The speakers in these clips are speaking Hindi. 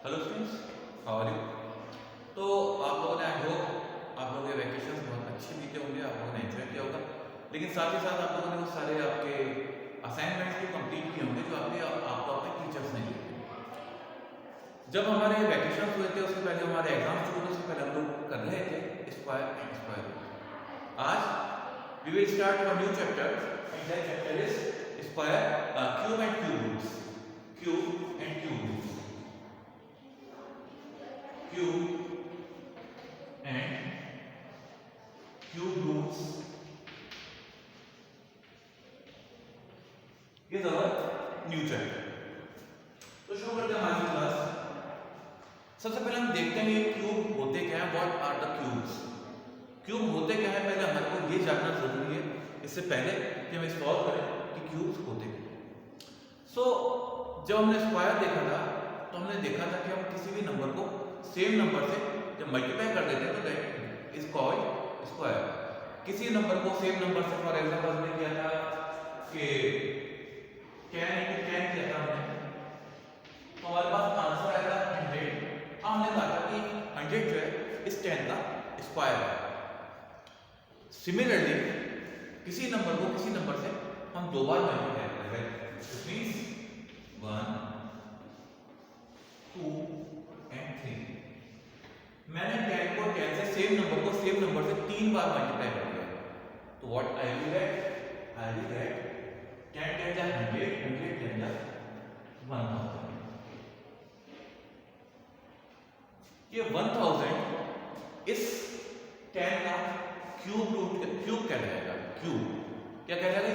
Hello students, how are you. तो आप लोगों ने आई होप आप लोगों के वैकेशन बहुत अच्छे बीते होंगे, आप लोगों ने एंजॉय किया होगा। लेकिन साथ ही साथ आप लोगों ने वो सारे आपके असाइनमेंट्स भी कंप्लीट किए होंगे जो आपको आपके टीचर्स ने दिए थे। जब हमारे वैकेशन हुए थे उससे पहले हमारे एग्जाम शुरू होने से पहले हम लोग कर रहे थे स्क्वायर एंड स्क्वायर रूट। आज we will start a new chapter and that chapter is square cube and cube roots. Cube and cube roots. Cube and cube roots is our new chapter। तो शुरू करते हैं हमारी क्लास। सबसे पहले हम देखते हैं ये क्यूब होते क्या हैं, what are the cubes. Cube होते क्या हैं पहले हमारे को ये जानना जरूरी है, इससे पहले कि हम सॉल्व करें कि क्यूब्स होते क्या हैं। जब हमने स्क्वायर देखा था तो हमने देखा था कि हम किसी भी नंबर को सेम नंबर से जब मल्टीप्लाई कर देते हैं तो दैट इज कॉल्ड स्क्वायर। किसी नंबर को सेम नंबर से, फॉर एग्जांपल हमने किया था कि 10 into 10 किया था हमने, तो हमारे पास आंसर आया था 100। हमने कहा था कि 100 जो है इस 10 का स्क्वायर है। सिमिलरली किसी नंबर को किसी नंबर से हम दो बार मल्टीप्लाई करेंगे, व्हिच मींस 1 2 and 3। मैंने 10 को 10 से सेम नंबर को सेम नंबर से 3 बार मल्टीप्लाई कर दिया, तो व्हाट आई विल गेट 10 10 100, 100 10 1000। ये 1000 इस 10 का क्यूब रूट क्यूब कहलाएगा। क्यूब क्या कहलाएगा?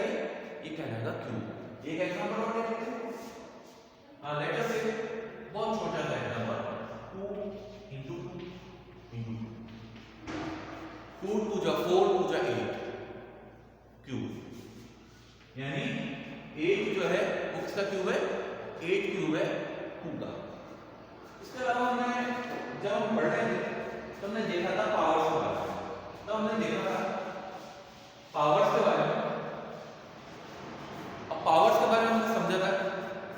ये कहलाएगा क्यूब। एक एग्जांपल और देखते हैं। लेट अस से बहुत छोटा सा एग्जांपल 2 into 2 into 2 2 जा 4 2 जा 8 क्यूब। यानी 8 जो है वो किसका क्यूब है? 8 क्यूब है 2 का। इसके अलावा हमने जब हम पढ़ रहे थे तो हमने देखा था पावर्स के बारे में। तो हमने देखा था पावर्स के बारे में। अब पावर्स के बारे में हमने समझा था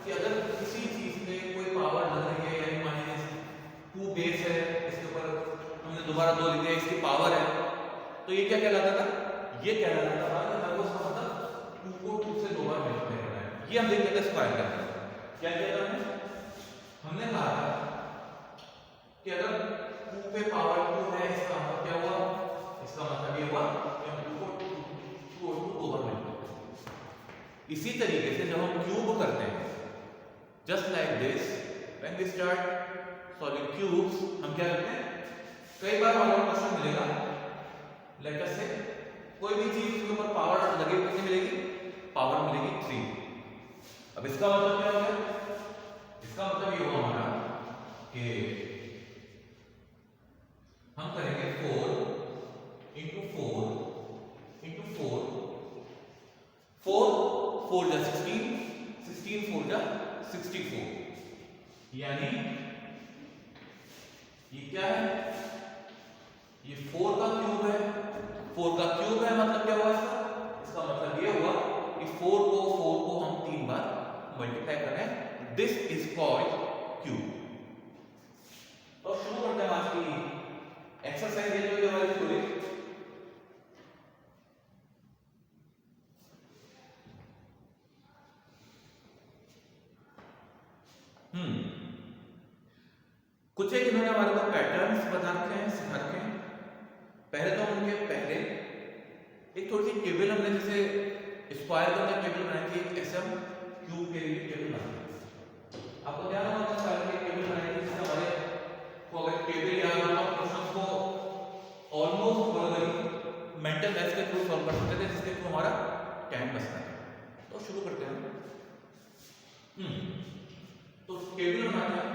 कि अगर किसी चीज में कोई पावर लग रही है, यानी मान लीजिए 2 बेस है, इसके ऊपर हमने दोबारा 2 लिख दिया, इसकी पावर है, तो ये क्या कहलाता था? ये कहलाता था कि हमें उसका मतलब 2 को 2 से 2 बार मल्टीप्लाई करना है। ये हम देख लेते हैं स्क्वायर करते हैं। क्या किया था हमने कहा था कि अगर 2 पे पावर 2 है, इसका मतलब क्या हुआ? इसका मतलब ये हुआ कि हम 2 को 2 बार मल्टीप्लाई करते हैं। इसी तरीके से जब हम क्यूब करते हैं, just like this, when we start solving cubes, हम क्या करते हैं? कई बार हमारा क्वेश्चन मिलेगा, लेट अस से कोई भी चीज के ऊपर पावर लगे कितनी मिलेगी? पावर मिलेगी 3। अब इसका मतलब क्या होगा? इसका मतलब ये हुआ हमारा कि हम करेंगे 4 into 4 into 4 4 4 जा 16 16 4 जा 64। यानी ये क्या है? ये 4 का क्यूब है। 4 का क्यूब है मतलब क्या हुआ इसका? इसका मतलब ये हुआ कि 4 को हम 3 बार मल्टीप्लाई कर रहे हैं। This is called cube. तो शुरू करते हैं आज की एक्सरसाइज। ये जो हमारी पूरी कुछ एक इन्होंने हमारे को पैटर्न्स बता रखे हैं, सिखा रखे हैं। पहले तो उनके पहले एक थोड़ी सी टेबल हमने जैसे स्क्वायर का हमने टेबल बनाई थी, ऐसे हम क्यूब के लिए टेबल बनाते। आपको ध्यान होगा स्क्वायर की टेबल बनाई थी, जिससे हमारे को अगर टेबल याद हो तो क्वेश्चन को ऑलमोस्ट बराबर मेंटल मैथ्स के थ्रू सॉल्व कर सकते थे, जिसके थ्रू हमारा टाइम बचता है। तो शुरू करते हैं। तो टेबल बनाते हैं।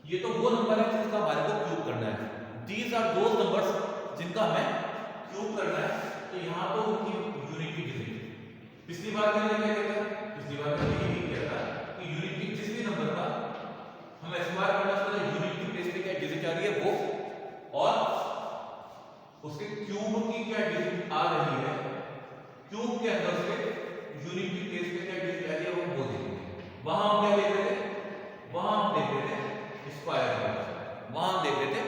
ये तो वो नंबर है जिसका हमारे को क्यूब करना है। दीज आर दोज नंबर्स जिनका हमें क्यूब करना है। तो यहां तो उनकी यूनिटी गिरी। पिछली बार हमने क्या किया था? पिछली बार हमने यही किया था कि यूनिटी जिस भी नंबर का हमें स्क्वायर करना है, उसका यूनिटी बेस पे क्या डिजिट आ रही है वो उसके क्यूब की क्या डिजिट आ रही है, क्यूब के अंदर से यूनिट की प्लेस पे क्या डिजिट आ रही है वो देखेंगे। वहां हम क्या देख रहे थे, वहां हम देख रहे थे स्क्वायर वाला, वहां हम देख रहे थे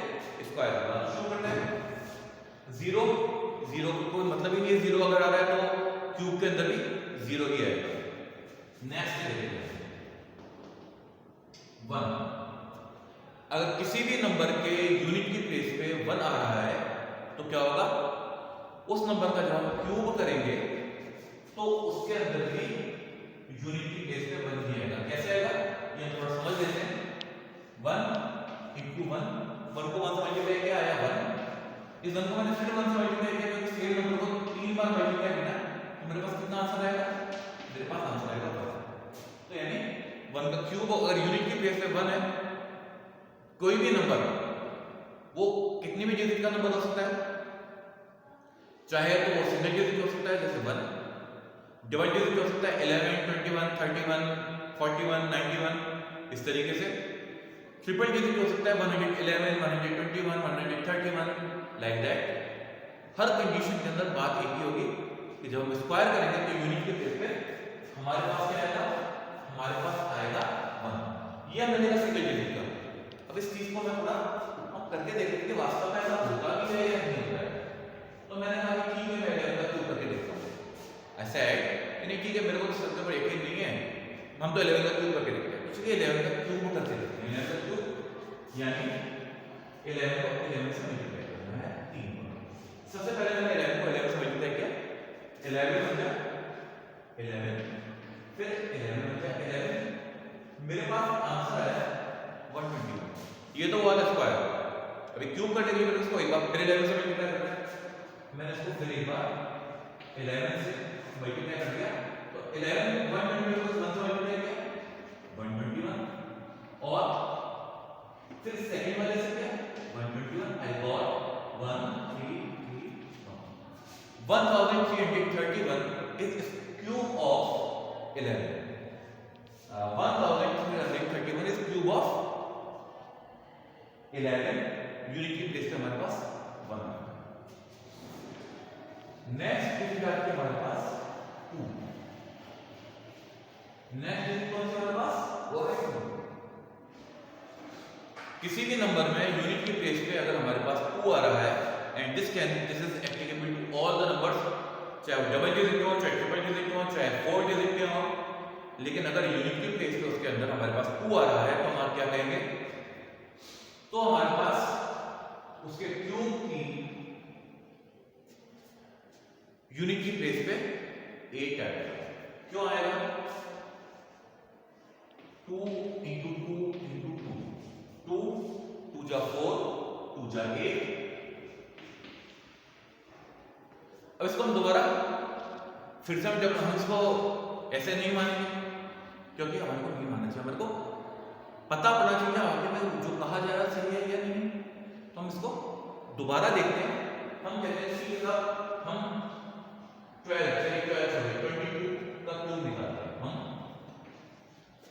स्क्वायर वाला। तो शुरू करते हैं। जीरो, जीरो को कोई मतलब ही नहीं है, जीरो अगर आ रहा है तो क्यूब के अंदर भी जीरो ही आएगा। नेक्स्ट देखते हैं 1। अगर किसी भी नंबर के यूनिट की प्लेस पे 1 आ रहा है तो क्या होगा, उस नंबर का जब हम क्यूब करेंगे तो उसके अंदर भी यूनिट की प्लेस पे 1 ही आएगा। कैसे आएगा ये हम थोड़ा समझ लेते हैं। 1 इंटू 1, 1 को 1 से मल्टीप्लाई किया आया 1, इस 1 को मैंने फिर 1 से मल्टीप्लाई किया क्योंकि सेम नंबर को 3 बार मल्टीप्लाई करना है, तो मेरे पास कितना आंसर आएगा, मेरे पास आंसर आएगा 1। तो यानी 1 का क्यूब अगर यूनिट की प्लेस पे 1 है, कोई भी नंबर वो कितनी भी डिजिट का नंबर हो सकता है, चाहे तो वो सिंगल डिजिट हो सकता है जैसे 1, डबल डिजिट हो सकता है 11, 21, 31, 41, 91, इस तरीके से ट्रिपल डिजिट हो सकता है 111, 121, 131, लाइक दैट। हर कंडीशन के अंदर बात एक ही होगी कि जब हम स्क्वायर करेंगे तो यूनिट के प्लेस पे हमारे पास क्या आएगा, हमारे पास आएगा 1। ये हमने देखा सिंगल डिजिट का। अब इस चीज को मैं थोड़ा हम करके देखते हैं कि वास्तव में ऐसा होता भी है या नहीं होता है। तो मैंने कहा कि ठीक है मैं 11 का क्यूब करके देखता हूं। ऐसा है यानी ठीक है, मेरे को तो सबके ऊपर यकीन नहीं है, हम तो 11 का क्यूब करके देखते हैं। तो चलिए 11 का क्यूब करके देखते हैं। 11 का क्यूब यानी 11 को 11 से मल्टीप्लाई करना है 3 बार। सबसे पहले मैंने 11 को 11 से मल्टीप्लाई किया, 11 बन गया 11, फिर 11 बन गया 11, मेरे पास आंसर आया 121। ये तो हुआ था स्क्वायर। अभी क्यूब करने के लिए मैंने इसको एक बार फिर 11 से मल्टीप्लाई करना है। मैंने इसको फिर एक बार 11 से मल्टीप्लाई कर दिया, तो 11 121 को 1 से मल्टीप्लाई किया 121, और फिर सेकंड वाले से क्या 121, I got 1331 is cube of 11। 1331 is cube of 11, unit की प्लेस पे हमारे पास 1 है। नेक्स्ट डिजिट आती है हमारे पास 2। नेक्स्ट डिजिट कौन सी हमारे पास, वो है 2। किसी भी नंबर में यूनिट की प्लेस पे अगर हमारे पास 2 आ रहा है, and this is applicable to all the numbers, चाहे वो डबल डिजिट हो, चाहे ट्रिपल डिजिट हो, चाहे 4 डिजिट के हो, लेकिन अगर यूनिट की प्लेस पे उसके अंदर हमारे पास 2 आ रहा है तो हम क्या कहेंगे, तो हमारे पास उसके क्यूब की यूनिट की प्लेस पे 8 आएगा। क्यों आएगा, 2 इंटू 2 इंटू 2, 2 2 जा 4, 2 जा 8। अब इसको हम दोबारा फिर से हम इसको ऐसे नहीं मानेंगे, क्योंकि हमारे को नहीं मानना चाहिए, हमारे को पता पड़ना चाहिए आगे में जो कहा जा रहा है सही है या नहीं। तो हम इसको दोबारा देखते हैं। हम कहते हैं सी का हम 12 22 का क्यूब निकालते हैं, हम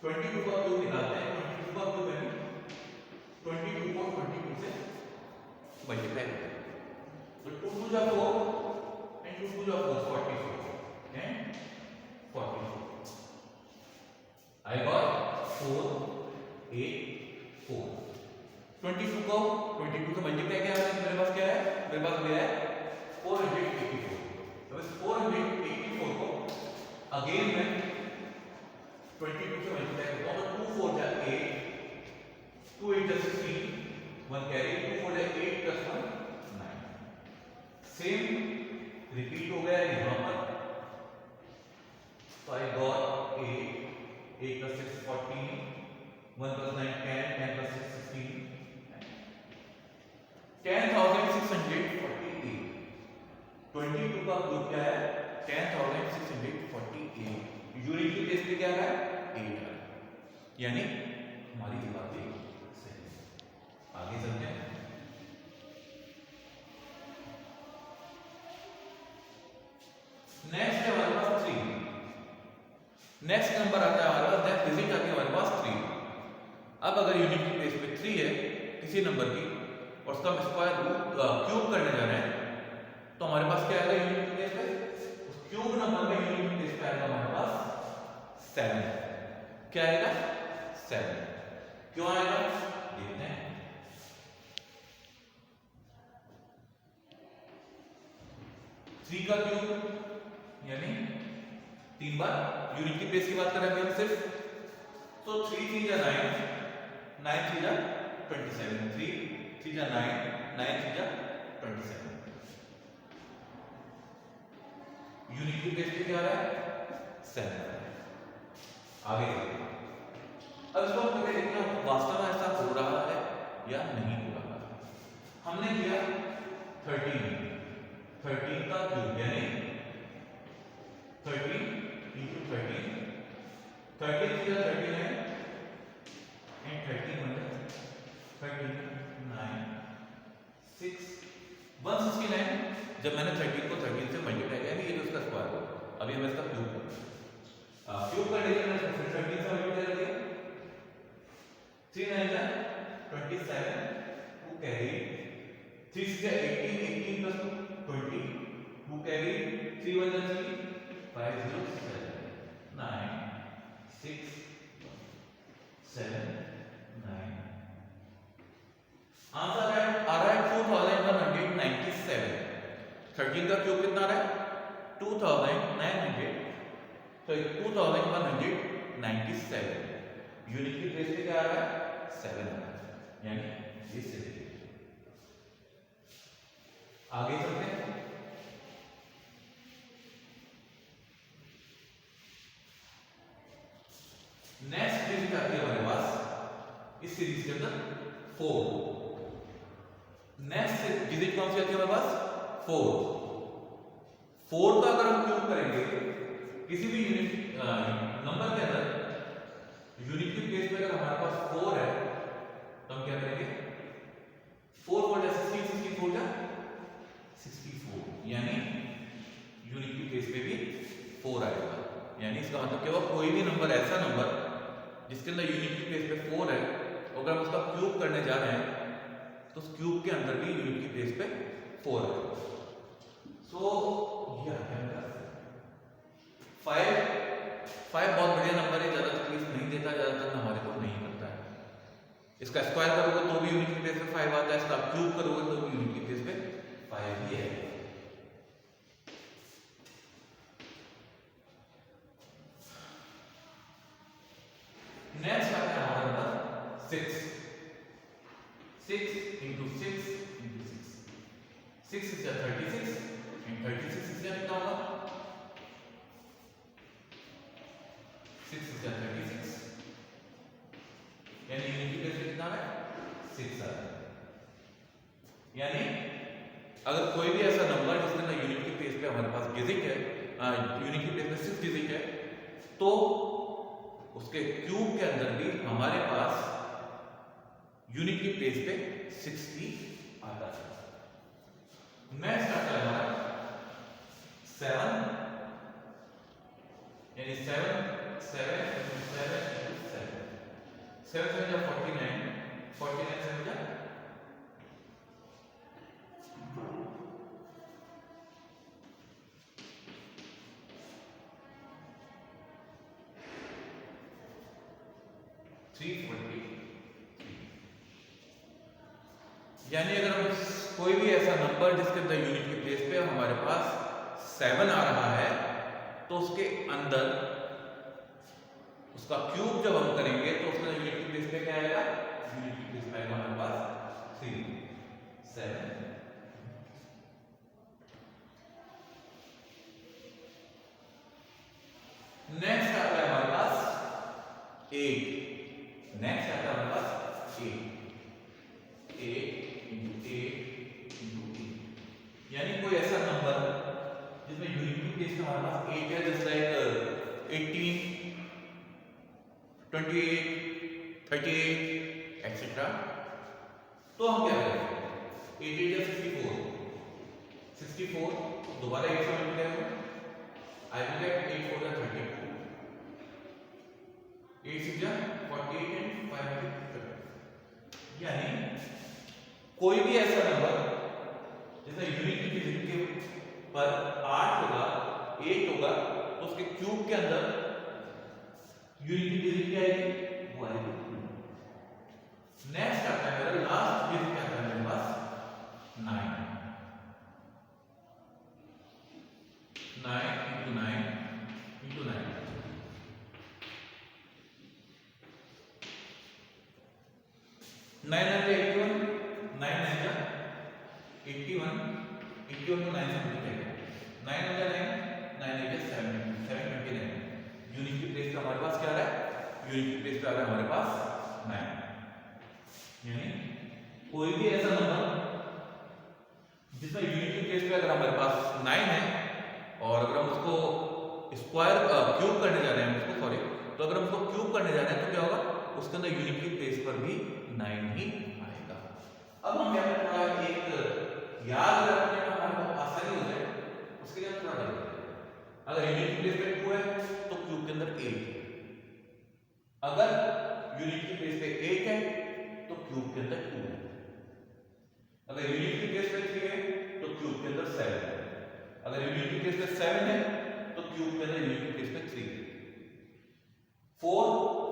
22 का क्यूब निकालते हैं। 22 का क्यूब यानी 22 को 22 से मल्टीप्लाई करते हैं, तो 2 2 जा 4 and 2 2 जा 4, 44 and 44। I got 4 8 4। 22 को 22 से मल्टीप्लाई किया है, मेरे पास क्या है, मेरे पास मेरा है 484। तो इस 484 को अगेन मैं 22 से मल्टीप्लाई करता हूं, तो 2 4 जा 8, 2 8 जा 16, 1 कैरी, 2 4 जा 8 प्लस 1 9। सेम रिपीट हो गया यहां पर, तो I got 8 8 plus 6 14, 1 plus 9 10, 10 plus 6 16, 10,648। 22 का क्यूब क्या है, 10,648। यूनिट की प्लेस पे क्या है 8 है, यानी हमारी ये बात भी सही है। आगे चलते हैं। नेक्स्ट है हमारे पास 3। नेक्स्ट नंबर आता है हमारे पास, दैट डिजिट आती है हमारे पास 3। अब अगर यूनिट की प्लेस पे 3 है किसी नंबर की और उसका हम स्क्वायर क्यूब करने जा रहे हैं, तो हमारे पास क्या आएगा यूनिट प्लेस पे? उस क्यूब नंबर में यूनिट प्लेस पे आएगा हमारे पास 7। क्या आएगा? 7। क्यों आएगा देखते हैं। 3 का क्यूब यानी 3 बार यूनिट की प्लेस की बात करेंगे हम सिर्फ, तो 3 3 जा 9, 9 3 जा 27, 3 3 जा 9, 9 3 जा 27। यूनिट की प्लेस पे क्या आ रहा है? 7। आगे अब इसको हम करके देखना वास्तव में ऐसा हो रहा है या नहीं हो रहा है। हमने किया 13 का क्यूब यानी 13 into 13, 13 3 जा 39 and 13 1 39 6 169। जब मैंने 13 को 13 से मल्टीप्लाई किया ये तो इसका स्क्वायर होगा। अभी हमें इसका क्यूब करना है। क्यूब करने के लिए मैंने 13 से मल्टीप्लाई कर दिया, 3 9 जा 27 who carry 3 6 18, 18 plus 20 who carry 3 1 जा 3 5 0 7 9 6 7 9। आंसर है आ रहा है 2197। 13 का क्यूब कितना आ रहा है? 2900, तो 2197। यूनिट की प्लेस पे क्या आ रहा है? 7 आ रहा है, यानी ये 7। आगे चलते हैं। नेक्स्ट डिजिट आती है हमारे पास इस सीरीज के अंदर 4। नेक्स्ट डिजिट कौन सी आती है हमारे पास? 4। 4 का अगर हम क्यूब करेंगे किसी भी यूनिट नंबर के अंदर, यूनिट की प्लेस पे अगर हमारे पास 4 है तो हम क्या करेंगे? 4 4 जा 16, 64 जा 64, यानी यूनिट की प्लेस पे भी 4 आएगा। यानी इसका मतलब क्या हुआ? कोई भी नंबर, ऐसा नंबर जिसके अंदर यूनिट की प्लेस पे 4 है, अगर हम उसका क्यूब करने जा रहे हैं तो उस क्यूब के अंदर भी यूनिट की प्लेस पे 4 है। सो ये आ गया मेरा 5। 5 बहुत बढ़िया नंबर है, ज्यादा तकलीफ नहीं देता, ज्यादातर हमारे को नहीं करता है। इसका स्क्वायर करोगे तो भी यूनिट की प्लेस पे 5 आता है, इसका क्यूब करोगे तो भी यूनिट की प्लेस पे 5 ही है। नेक्स्ट आता है हमारा number 6। 6 into 6 into 6, 6 is 36 and 36 is कितना होगा? 6 is 36, यानी यूनिट की प्लेस पे कितना है? 6 आ रहा है। यानी अगर कोई भी ऐसा नंबर जिसके अंदर यूनिट की प्लेस पे हमारे पास डिजिट है, यूनिट की प्लेस पे 6 डिजिट है, तो उसके क्यूब के अंदर भी हमारे पास यूनिट की प्लेस पे 6 ही आता है। नेक्स्ट आता है हमारा 7, यानी 7 7 7 जा 49, 49 7 जा 343। यानी अगर हम कोई भी ऐसा नंबर जिसके अंदर यूनिट की प्लेस पे हमारे पास 7 आ रहा है तो उसके अंदर उसका क्यूब जब हम करेंगे तो उसके यूनिट की प्लेस पे क्या आएगा? यूनिट की प्लेस पे आएगा हमारे पास 3 7। नेक्स्ट आता है हमारे पास 8। नेक्स्ट आता है हमारे पास 8 into 8 into 8, यानी कोई ऐसा नंबर जिसमें यूनिट की प्लेस पे हमारे पास 8 है, जैसे लाइक 18 28 38 एक्सेट्रा। तो हम क्या करेंगे? 8 8 जा 64, दोबारा 8 से मल्टीप्लाई करो, आई विल गेट 8 4 जा 32, 8 6 जा 48 एंड 5 30। यानी कोई भी ऐसा नंबर जिसमें जिसका यूनिट की डिजिट के पर 8 होगा 8 होगा तो उसके क्यूब के अंदर यूनिट की डिजिट क्या आएगी, वो आएगी। नेक्स्ट आता है मेरा लास्ट डिजिट क्या आता है मेरे पास 9 into 9 into 9 9 9 81 9 9 जा 81 81 को 9 से मल्टीप्लाई 9 हो गया 9 9 हो गया 729 यूनिट की प्लेस पे हमारे पास क्या आ रहा है, यूनिट की प्लेस पे आ रहा है हमारे पास 9। यानी कोई भी ऐसा नंबर जिसमें यूनिट की प्लेस पे अगर हमारे पास 9 है और अगर हम उसको स्क्वायर क्यूब करने जा रहे हैं उसको सॉरी तो अगर हम उसको क्यूब करने जा रहे हैं तो क्या होगा, उसके अंदर यूनिट की प्लेस पर भी 9 ही आएगा। अब हम यहाँ पे थोड़ा एक याद रखने में हमारे को आसानी हो जाए उसके लिए हम थोड़ा देखते हैं। अगर यूनिट की प्लेस पे 2 है तो क्यूब के अंदर 8 है, अगर यूनिट की प्लेस पे 8 है तो क्यूब के अंदर 2 है, अगर यूनिट की प्लेस पे 3 है तो क्यूब के अंदर 7 है, अगर यूनिट की प्लेस पे 7 है तो क्यूब के अंदर यूनिट की प्लेस पे 3 है। 4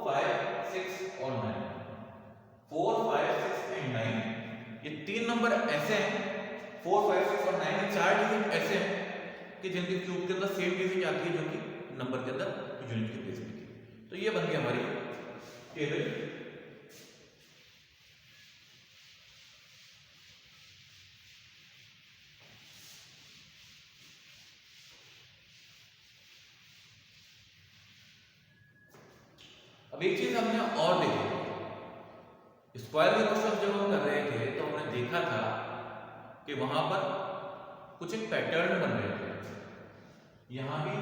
5 6 और 9 4 5 6 एंड 9 ये तीन नंबर ऐसे हैं 4 5 6 और 9 ये चार डिजिट ऐसे हैं कि जिनके क्यूब के अंदर सेम डिजिट आती है जो कि नंबर के अंदर यूनिट की प्लेस पे थी। तो ये बन गई हमारी टेबल। अब एक चीज हमने और देखी, स्क्वायर के क्वेश्चन जब हम कर रहे थे तो हमने देखा था कि वहां पर कुछ एक पैटर्न बन रहे थे, यहां भी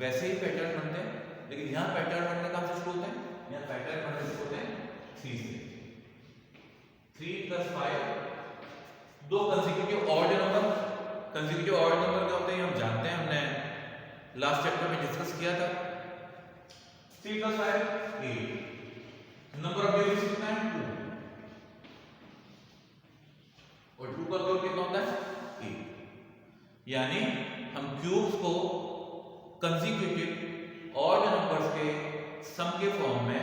वैसे ही पैटर्न बनते हैं, लेकिन यहां पैटर्न बनने कहां से शुरू होते हैं, यहां पैटर्न बनने शुरू होते हैं 3 से। 3 + 5 दो consecutive odd number, consecutive odd number क्या होते हैं हम जानते हैं, हमने लास्ट चैप्टर में डिस्कस किया था। 3 + 5 8, नंबर ऑफ डिजिट्स कितना है 2 और 2 का क्यूब कितना होता है 8। यानी हम क्यूब्स को कंसेक्यूटिव ऑड नंबर्स के सम के फॉर्म में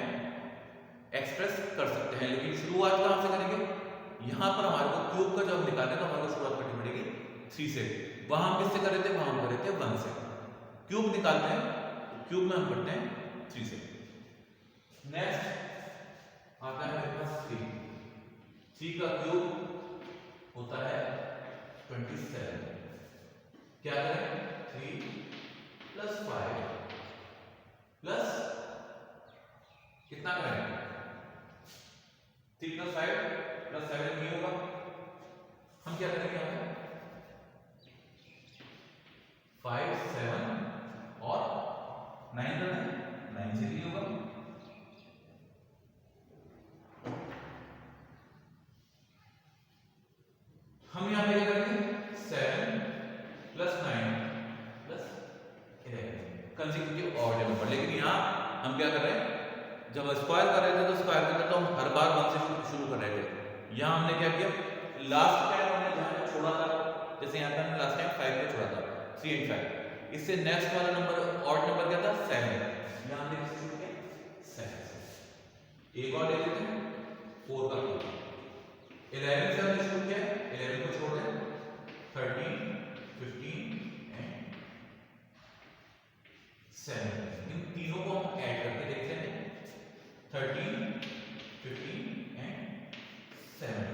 एक्सप्रेस कर सकते हैं, लेकिन शुरुआत कहां से करेंगे, यहां पर हमारे को क्यूब का जब निकालना है तो हमारे को शुरुआत करनी पड़ेगी 3 से। वहां हम किससे कर रहे थे, वहां हम कर रहे थे 1 से। क्यूब निकालते हैं तो क्यूब में हम करते हैं 3 से। नेक्स्ट आता है मेरे पास 3, 3 का क्यूब होता है 27। क्या करें 3 + 5 प्लस कितना करें 3 + 5 + 7 नहीं होगा, हम क्या करेंगे हमें 5 7 और 9 9 से नहीं होगा, हम यहां पे क्या करेंगे 7 + 9 + 11 कंसेक्यूटिव ऑड नंबर। लेकिन यहां हम क्या कर रहे हैं, जब स्क्वायर कर रहे थे तो स्क्वायर के अंदर तो हम हर बार 1 से शुरू कर रहे थे। यहां हमने क्या किया, लास्ट टाइम हमने जहां पे छोड़ा था, जैसे यहां पे हमने लास्ट टाइम 5 पे छोड़ा था 3 and 5, इससे नेक्स्ट वाला नंबर ऑड नंबर क्या था 7, यहां हमने किससे शुरू किया 7 से। एक और ले लेते हैं 4 का क्यूब, 11 से हमने शुरू किया, 11 को छोड़ दें 13 15 एंड 7, इन तीनों को हम ऐड करके देखते हैं 13 15 एंड 7।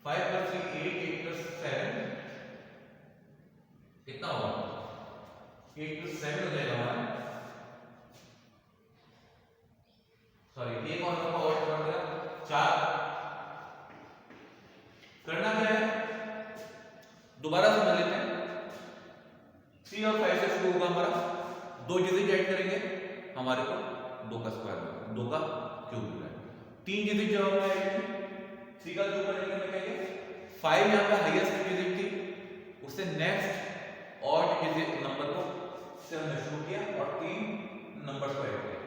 5 + 3 8, 8 + 7 कितना होगा 8 + 7 हो जाएगा हमारा, सॉरी एक और नंबर और जोड़ दिया 4। करना क्या है, दोबारा समझ लेते हैं। 3 और 5 से शुरू होगा हमारा, 2 डिजिट ऐड करेंगे हमारे को 2 का स्क्वायर 2 का क्यूब मिला है। 3 डिजिट जब हमने ऐड की 3 का क्यूब करने के लिए कहेंगे 5 यहाँ पे हाईएस्ट डिजिट थी, उससे नेक्स्ट ऑड डिजिट नंबर को से हमने शुरू किया और 3 नंबर्स को ऐड किया।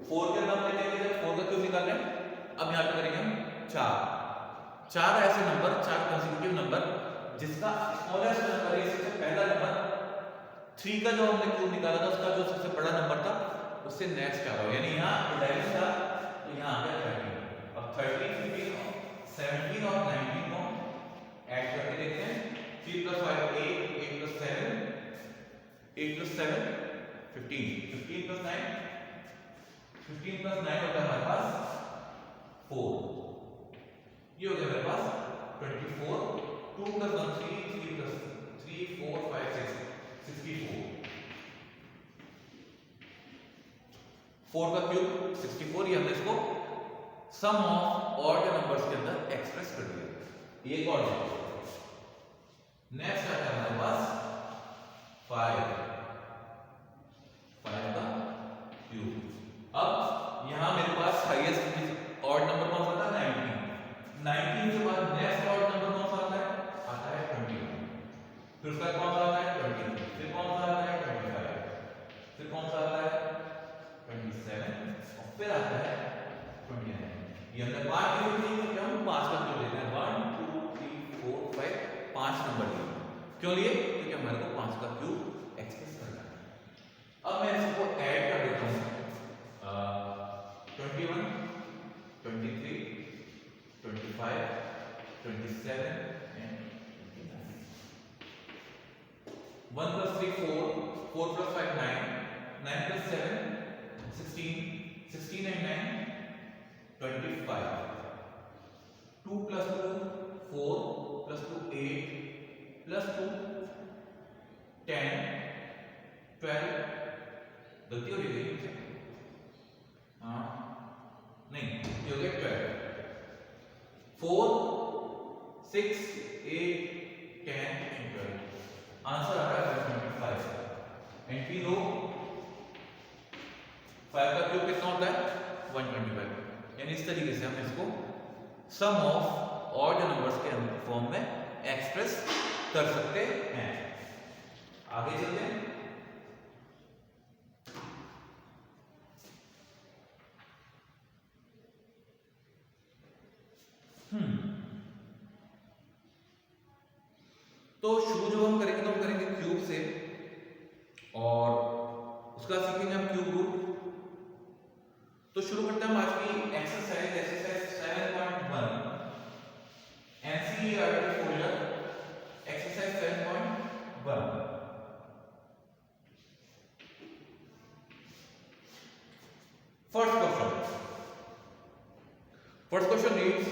4 के अंदर हमने क्या किया, 4 का क्यूब निकाल रहे हैं, अब यहाँ पे करेंगे हम 4 चार ऐसे नंबर, चार कंसेक्यूटिव नंबर जिसका स्मॉलेस्ट नंबर है, सबसे पहला नंबर 3 का जो हमने क्यूब निकाला था उसका जो सबसे बड़ा नंबर था उससे नेक्स्ट आ रहा, यानी यहाँ 11 था तो यहाँ आ गया 13। अब 13, 15, 17 और 19 को ऐड करके देखते हैं। 3 + 5 8, 8 + 7 8 + 7 15, 15 + 9 15 + 9 होता है हमारे पास 4, ये हो गया मेरे पास 24। 2 + 1 3, 3 + 3 4 5 6 64, 4 का क्यूब 64। ये हमने इसको सम ऑफ ऑड नंबर्स के अंदर एक्सप्रेस कर दिया। एक और नेक्स्ट आता है हमारे पास 5 का क्यूब। अब यहां मेरे पास हाईएस्ट ऑड नंबर कौन सा था? 19। 19 के बाद नेक्स्ट ऑड नंबर कौन सा आता है? आता है 21। फिर उसका कौन सा आता है? 23। फिर कौन सा आता है? 25। फिर कौन सा आता है? 27 और फिर आता है 29। ये हमने 5 क्यूब लिए तो हम 5 का क्यूब लेते हैं। 1 2 3 4 5 5 नंबर लिए। क्यों लिए? क्योंकि हमारे को 5 का क्यूब एक्सप्रेस करना है। अब मैं इसको ऐड कर देता हूं 21 23 25 27 एंड 29। 1 + 3 4, 4 + 5 9, 9 + 7 16, 16 and 9 25, 2 + 2 4 + 2 8 + 2 10 12। गलती हो रही है हाँ नहीं, ये हो गया 12। 4 6 8 10 and 12। आंसर आ रहा है 125। एंड वी नो 5 का क्यूब कितना होता है? 125। यानी इस तरीके से हम इसको सम ऑफ ऑड नंबर्स के फॉर्म में एक्सप्रेस कर सकते हैं। आगे चलते हैं। तो शुरू जो हम करेंगे तो हम करेंगे क्यूब से और उसका सीखेंगे हम क्यूब रूट। तो शुरू करते हैं हम आज की exercise 7.1 NCERT folder exercise 7.1। First question reads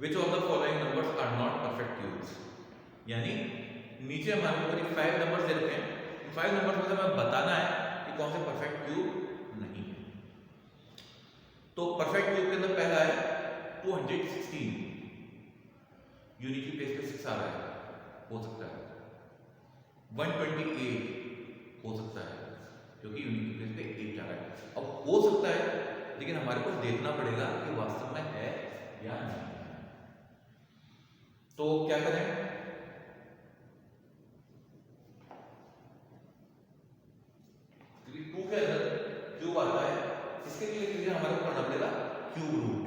which of the following numbers are not perfect cubes. यानी नीचे हमारे को करीब 5 नंबर्स दे रखे हैं। 5 नंबर्स में से हमें बताना है कि कौन से परफेक्ट क्यूब नहीं है। तो परफेक्ट क्यूब के अंदर पहला है 216। यूनिट की प्लेस पे 6 आ रहा है, हो सकता है। 128 हो सकता है क्योंकि यूनिट की प्लेस पे 8 आ रहा है। अब हो सकता है लेकिन हमारे को देखना पड़ेगा कि वास्तव में है या नहीं। तो क्या करें? के अंदर क्यूब आता है, इसके लिए हमारे को करना पड़ेगा क्यूब रूट।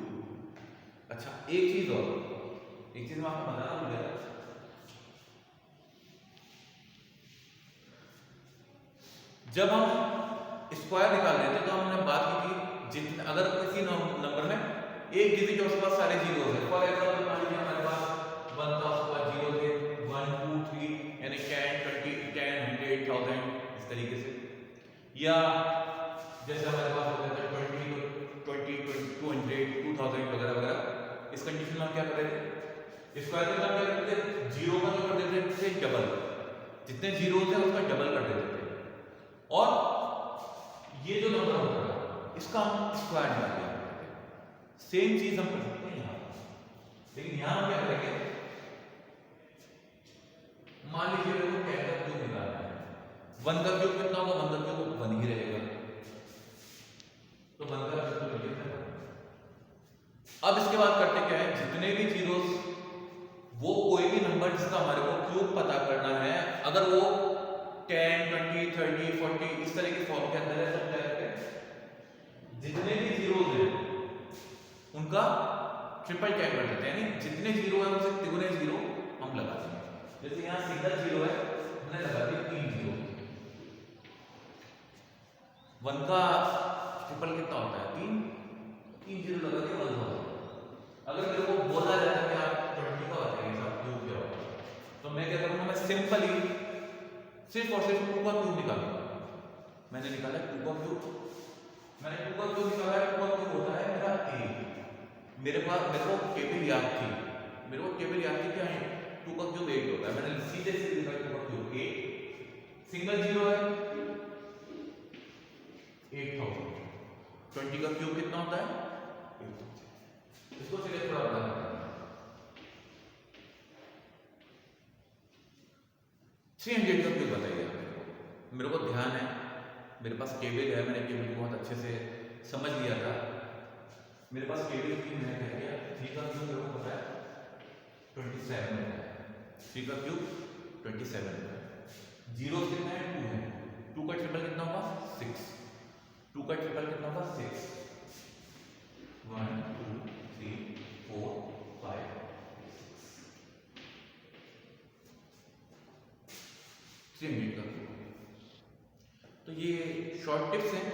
अच्छा एक चीज मैं आपको बताना भूलेगा। जब हम स्क्वायर निकाल रहे थे तो हमने बात की थी जितने अगर किसी नंबर में एक डिजिट और उसके बाद सारे जीरो है। फॉर एग्जांपल मान लीजिए हमारे पास 1 था, उसके बाद जीरो थे, 1 2 3 यानी 10 20 10 100 1000 इस तरीके से। या जैसे हमारे पास होता है 20 200 2000 वगैरह वगैरह। इस कंडीशन में हम क्या कर रहे थे? स्क्वायर में हम क्या करते थे? जीरो का जो कर देते थे डबल, जितने जीरो थे उसका डबल कर देते थे। और ये जो नंबर होता है इसका हम स्क्वायर निकाल लेंगे। सेम चीज हम कर सकते हैं यहाँ, लेकिन यहाँ हम क्या करेंगे? मान लीजिए मेरे को 10 का क्यूब निकालना है। 1 का क्यूब कितना होगा? 1 का क्यूब 1 ही रहेगा, तो 1 का क्यूब तो लिखते हैं। अब इसके बाद करते क्या है? जितने भी जीरोस, वो कोई भी नंबर जिसका हमारे को क्यूब पता करना है, अगर वो 10 20 30 40 इस तरह के फॉर्म के अंदर है, तो क्या करते हैं? जितने भी जीरोस हैं उनका ट्रिपल टाइप कर देते हैं, यानी जितने जीरो है उनसे तिगुने जीरो हम लगा देंगे। जैसे यहाँ सिंगल जीरो है, हमने लगा दिए 3 जीरो। 1 का ट्रिपल कितना होता है? 3 जीरो लगा के 1 होगा। अगर मेरे को बोला जाता है कि आप 20 का बताइए साहब क्यूब क्या होगा, तो मैं क्या करूँगा, मैं सिंपली सिर्फ और सिर्फ 2 का क्यूब निकालूंगा। मैंने निकाला 2 का क्यूब, मैंने 2 का क्यूब निकाला। 2 का क्यूब होता है मेरा a। मेरे को टेबल याद थी, क्या है 2 का क्यूब 8 होता है। मैंने सीधे लिखा 2 का क्यूब 8। सिंगल जीरो है 8000। 20 का क्यूब कितना होता है? 8000। इसको चलिए थोड़ा बड़ा करते हैं। 300 का क्यूब बताइए मेरे को ध्यान है, मेरे पास टेबल है, मैंने टेबल को बहुत अच्छे से समझ लिया था। मेरे पास टेबल की मैंने कह दिया 3 का क्यूब मेरे को पता है 27 होता है। 3 का क्यूब 27 होता है। जीरो कितना है? 2 है। 2 का ट्रिपल कितना होगा? 6। 2 का ट्रिपल कितना होगा? 6। 1 2 3 4 5 300 का क्यूब। तो ये शॉर्ट टिप्स हैं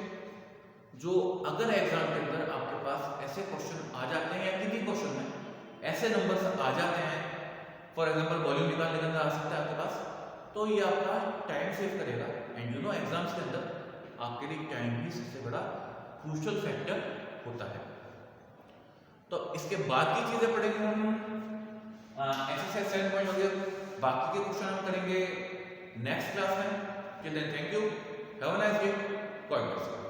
जो अगर एग्जाम के अंदर आपके पास ऐसे क्वेश्चन आ जाते हैं या किसी क्वेश्चन में ऐसे नंबर्स आ जाते हैं, फॉर एग्जांपल वॉल्यूम निकालने के अंदर आ सकता है आपके पास, तो ये आपका टाइम सेव करेगा। एंड यू नो एग्जाम्स के अंदर आपके लिए टाइम ही सबसे बड़ा क्रूशियल फैक्टर होता है। तो इसके बाद की चीजें पढ़ेंगे हम एक्सरसाइज 7 वगैरह, बाकी के क्वेश्चन हम करेंगे नेक्स्ट क्लास में। Till then thank you, have a nice day, God bless you.